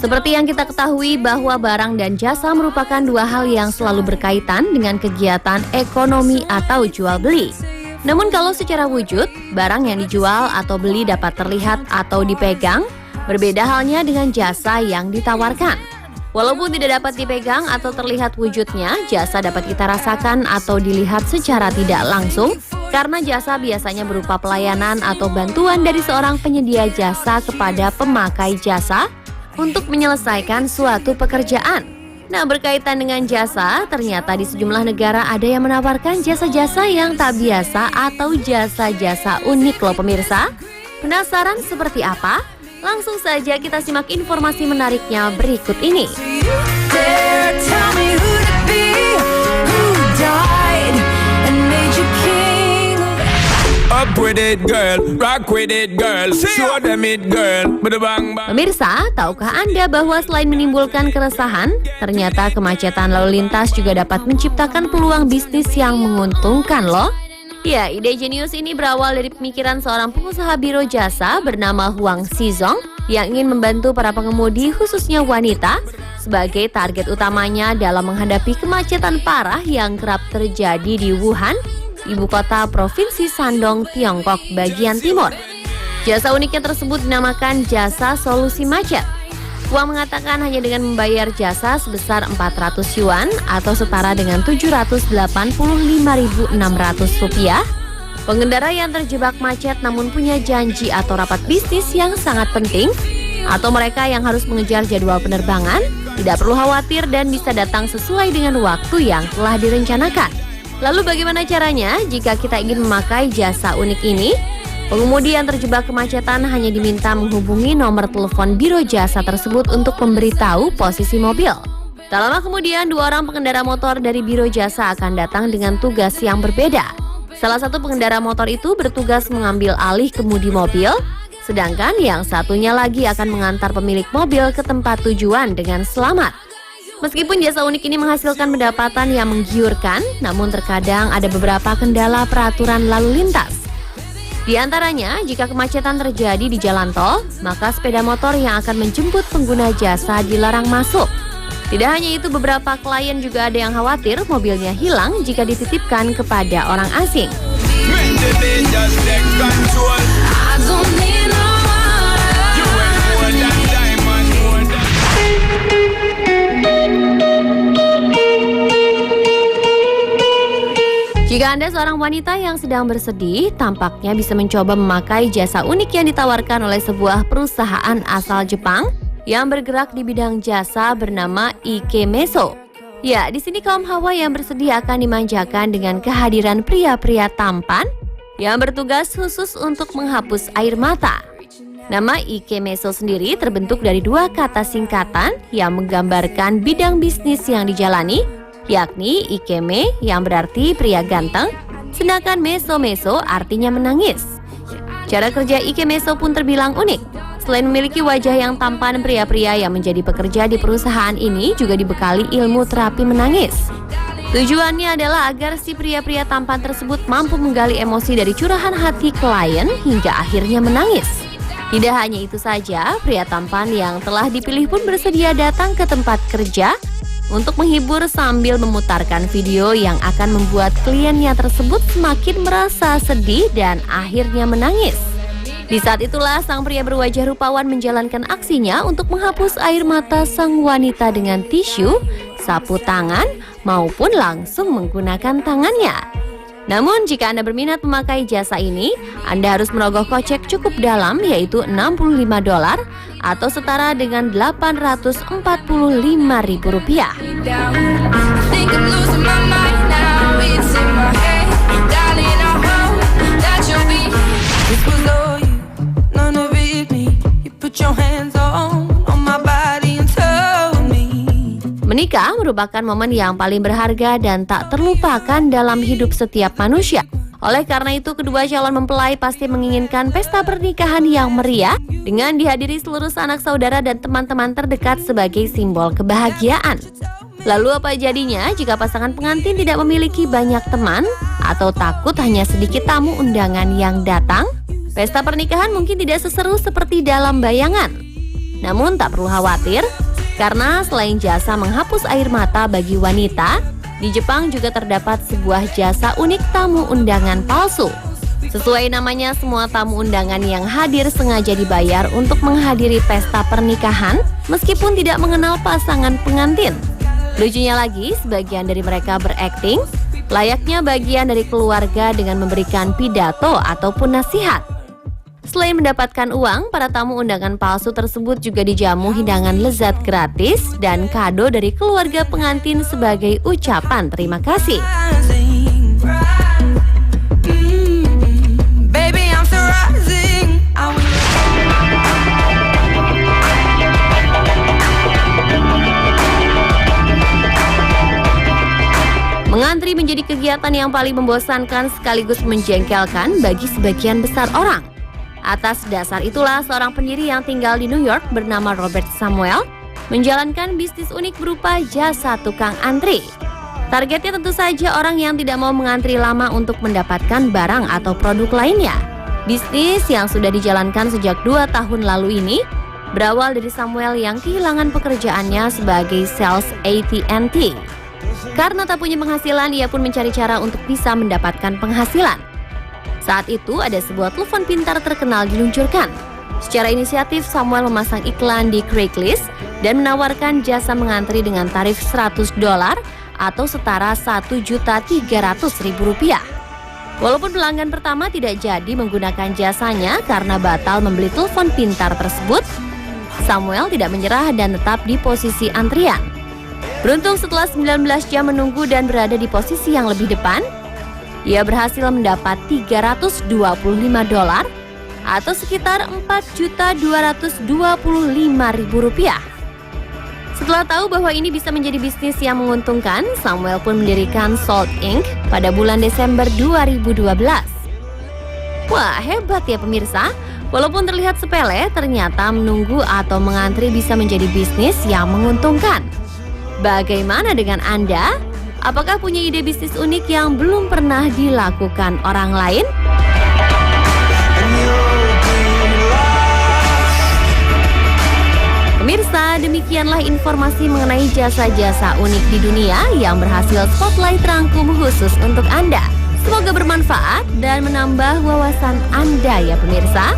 Seperti yang kita ketahui bahwa barang dan jasa merupakan dua hal yang selalu berkaitan dengan kegiatan ekonomi atau jual beli. Namun kalau secara wujud, barang yang dijual atau beli dapat terlihat atau dipegang, berbeda halnya dengan jasa yang ditawarkan. Walaupun tidak dapat dipegang atau terlihat wujudnya, jasa dapat kita rasakan atau dilihat secara tidak langsung, karena jasa biasanya berupa pelayanan atau bantuan dari seorang penyedia jasa kepada pemakai jasa untuk menyelesaikan suatu pekerjaan. Nah, berkaitan dengan jasa, ternyata di sejumlah negara ada yang menawarkan jasa-jasa yang tak biasa atau jasa-jasa unik loh pemirsa. Penasaran seperti apa? Langsung saja kita simak informasi menariknya berikut ini. Pemirsa, tahukah Anda bahwa selain menimbulkan keresahan, ternyata kemacetan lalu lintas juga dapat menciptakan peluang bisnis yang menguntungkan loh. Ya, ide jenius ini berawal dari pemikiran seorang pengusaha biro jasa bernama Huang Xizong yang ingin membantu para pengemudi khususnya wanita sebagai target utamanya dalam menghadapi kemacetan parah yang kerap terjadi di Wuhan, ibu kota Provinsi Shandong, Tiongkok bagian timur. Jasa uniknya tersebut dinamakan jasa solusi macet. Huang mengatakan hanya dengan membayar jasa sebesar 400 yuan atau setara dengan Rp785.600, pengendara yang terjebak macet namun punya janji atau rapat bisnis yang sangat penting, atau mereka yang harus mengejar jadwal penerbangan, tidak perlu khawatir dan bisa datang sesuai dengan waktu yang telah direncanakan. Lalu bagaimana caranya jika kita ingin memakai jasa unik ini? Pengemudi yang terjebak kemacetan hanya diminta menghubungi nomor telepon biro jasa tersebut untuk memberitahu posisi mobil. Tak lama kemudian, dua orang pengendara motor dari biro jasa akan datang dengan tugas yang berbeda. Salah satu pengendara motor itu bertugas mengambil alih kemudi mobil, sedangkan yang satunya lagi akan mengantar pemilik mobil ke tempat tujuan dengan selamat. Meskipun jasa unik ini menghasilkan pendapatan yang menggiurkan, namun terkadang ada beberapa kendala peraturan lalu lintas. Di antaranya, jika kemacetan terjadi di jalan tol, maka sepeda motor yang akan menjemput pengguna jasa dilarang masuk. Tidak hanya itu, beberapa klien juga ada yang khawatir mobilnya hilang jika dititipkan kepada orang asing. Jika Anda seorang wanita yang sedang bersedih, tampaknya bisa mencoba memakai jasa unik yang ditawarkan oleh sebuah perusahaan asal Jepang yang bergerak di bidang jasa bernama Ikemeso. Ya, di sini kaum hawa yang bersedih akan dimanjakan dengan kehadiran pria-pria tampan yang bertugas khusus untuk menghapus air mata. Nama Ikemeso sendiri terbentuk dari dua kata singkatan yang menggambarkan bidang bisnis yang dijalani, yakni Ikeme yang berarti pria ganteng, sedangkan Meso-meso artinya menangis. Cara kerja Ikemeso pun terbilang unik. Selain memiliki wajah yang tampan, pria-pria yang menjadi pekerja di perusahaan ini juga dibekali ilmu terapi menangis. Tujuannya adalah agar si pria-pria tampan tersebut mampu menggali emosi dari curahan hati klien hingga akhirnya menangis. Tidak hanya itu saja, pria tampan yang telah dipilih pun bersedia datang ke tempat kerja untuk menghibur sambil memutarkan video yang akan membuat kliennya tersebut semakin merasa sedih dan akhirnya menangis. Di saat itulah sang pria berwajah rupawan menjalankan aksinya untuk menghapus air mata sang wanita dengan tisu, sapu tangan, maupun langsung menggunakan tangannya. Namun jika Anda berminat memakai jasa ini, Anda harus merogoh kocek cukup dalam, yaitu $65 atau setara dengan Rp845.000. Menikah merupakan momen yang paling berharga dan tak terlupakan dalam hidup setiap manusia. Oleh karena itu, kedua calon mempelai pasti menginginkan pesta pernikahan yang meriah dengan dihadiri seluruh sanak saudara dan teman-teman terdekat sebagai simbol kebahagiaan. Lalu apa jadinya jika pasangan pengantin tidak memiliki banyak teman atau takut hanya sedikit tamu undangan yang datang? Pesta pernikahan mungkin tidak seseru seperti dalam bayangan. Namun tak perlu khawatir, karena selain jasa menghapus air mata bagi wanita, di Jepang juga terdapat sebuah jasa unik tamu undangan palsu. Sesuai namanya, semua tamu undangan yang hadir sengaja dibayar untuk menghadiri pesta pernikahan meskipun tidak mengenal pasangan pengantin. Lucunya lagi, sebagian dari mereka berakting layaknya bagian dari keluarga dengan memberikan pidato ataupun nasihat. Selain mendapatkan uang, para tamu undangan palsu tersebut juga dijamu hidangan lezat gratis dan kado dari keluarga pengantin sebagai ucapan terima kasih. Mengantri menjadi kegiatan yang paling membosankan sekaligus menjengkelkan bagi sebagian besar orang. Atas dasar itulah seorang pendiri yang tinggal di New York bernama Robert Samuel menjalankan bisnis unik berupa jasa tukang antri. Targetnya tentu saja orang yang tidak mau mengantri lama untuk mendapatkan barang atau produk lainnya. Bisnis yang sudah dijalankan sejak 2 tahun lalu ini berawal dari Samuel yang kehilangan pekerjaannya sebagai sales AT&T. Karena tak punya penghasilan, ia pun mencari cara untuk bisa mendapatkan penghasilan. Saat itu ada sebuah telepon pintar terkenal diluncurkan. Secara inisiatif, Samuel memasang iklan di Craigslist dan menawarkan jasa mengantri dengan tarif $100 atau setara Rp1.300.000. Walaupun pelanggan pertama tidak jadi menggunakan jasanya karena batal membeli telepon pintar tersebut, Samuel tidak menyerah dan tetap di posisi antrian. Beruntung setelah 19 jam menunggu dan berada di posisi yang lebih depan, ia berhasil mendapat $325 atau sekitar Rp4.225.000. Setelah tahu bahwa ini bisa menjadi bisnis yang menguntungkan, Samuel pun mendirikan Salt Inc. pada bulan Desember 2012. Wah, hebat ya pemirsa. Walaupun terlihat sepele, ternyata menunggu atau mengantri bisa menjadi bisnis yang menguntungkan. Bagaimana dengan Anda? Apakah punya ide bisnis unik yang belum pernah dilakukan orang lain? Pemirsa, demikianlah informasi mengenai jasa-jasa unik di dunia yang berhasil Spotlight rangkum khusus untuk Anda. Semoga bermanfaat dan menambah wawasan Anda ya pemirsa.